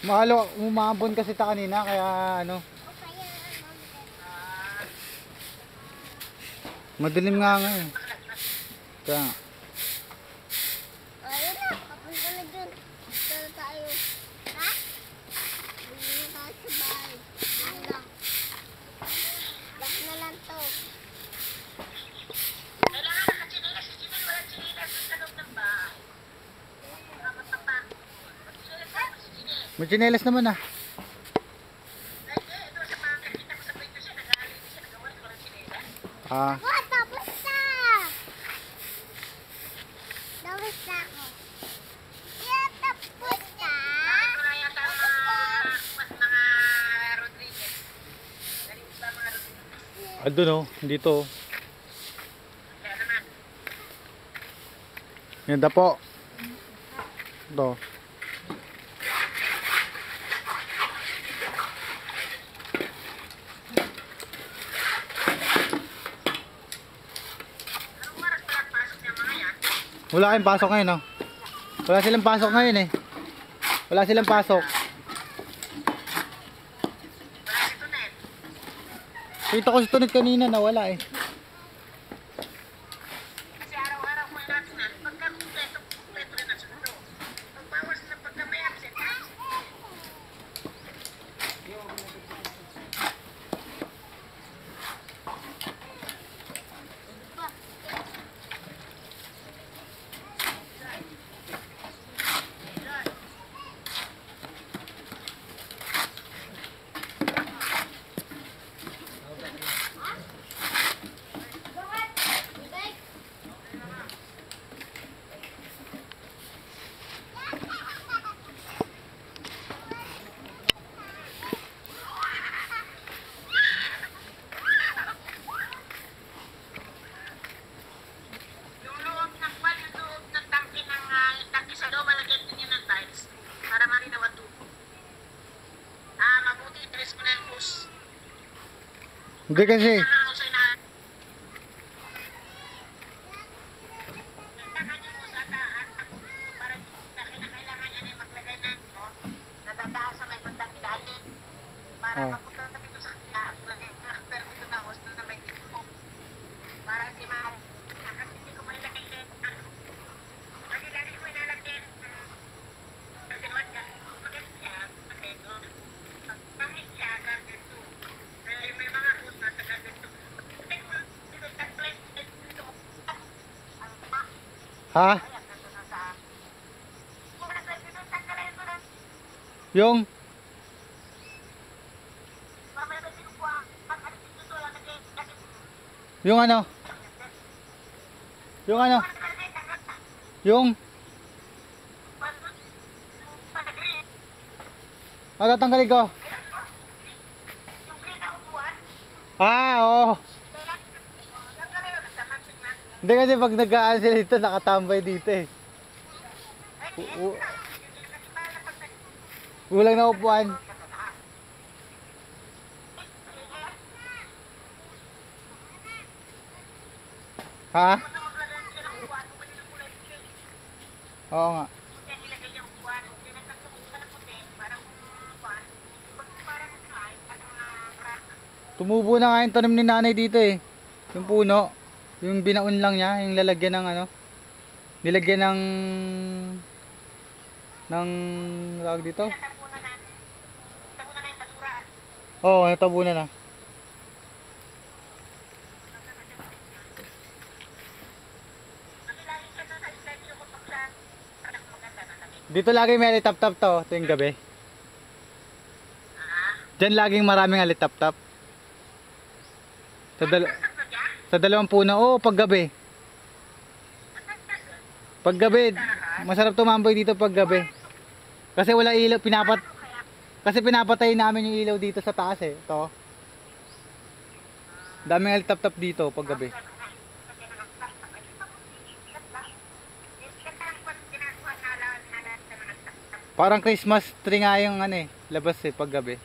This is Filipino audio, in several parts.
Mahalo, umabon kasi ta kanina kaya ano. Madilim nga nga eh. Kaya ayun na, papunta na dun. Dito tayo. Ha? Dito na tayo sa bahay. Yan lang. Lock na lang to. Kailangan nakachinelas si Jinel. Walang chinelas sa loob ng bahay. may tsinelas naman ah. Ah. Oh, tapos na! Tapos na ako. Yeah, tapos na! Ito na yata mga Rodriguez. Galing ba mga Rodriguez? Andun oh, dito oh. Kaya naman. Ganda po. Ito. Wala kayong pasok ngayon, no? Wala silang pasok ngayon, eh. Wala silang pasok. Kita ko si Tunit kanina, nawala, eh. Kasi araw-araw ko natin na, pagka kumpleto rin na siguro. Pagbawas na pagka may absent, Hindi kasi. Oh. Ha? Yung ano? Yung ano? Yung tatanggalin ko. Ah, oo. Hindi kasi pag nag-aan sila dito, nakatambay dito eh. Kulang na upuan. Ha? Oo nga. Tumubo na nga yung tanim ni nanay dito eh. Yung puno. Yung binaon lang niya. Yung lalagyan ng ano. Nilagyan ng tawag dito. Oo, natabunan na. Dito lagi may alitap-tap to tuwing gabi. Diyan laging maraming alitap-tap. Sa dalawang puno. Oo, paggabi. Paggabi, masarap tumambay dito paggabi. Kasi wala ilaw, kasi pinapatay namin yung ilaw dito sa taas eh. Ito. Daming alitap-tap dito paggabi. Parang Christmas tree nga yung ano eh, labas eh pag gabi.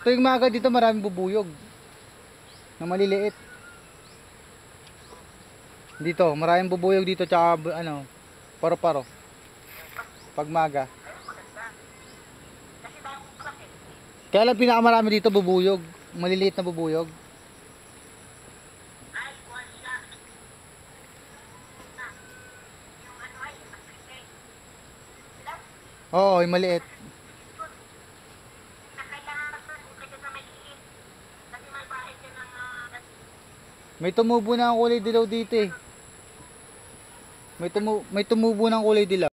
Tuwing maga dito maraming bubuyog na maliliit. Dito, maraming bubuyog dito tsaka ano, paro-paro. Pag maga. Kaya lang pinakamarami dito bubuyog, maliliit na bubuyog. Oo, yung maliit. May tumubo na ang kulay dilaw dito eh. May tumubo ng kulay dilaw.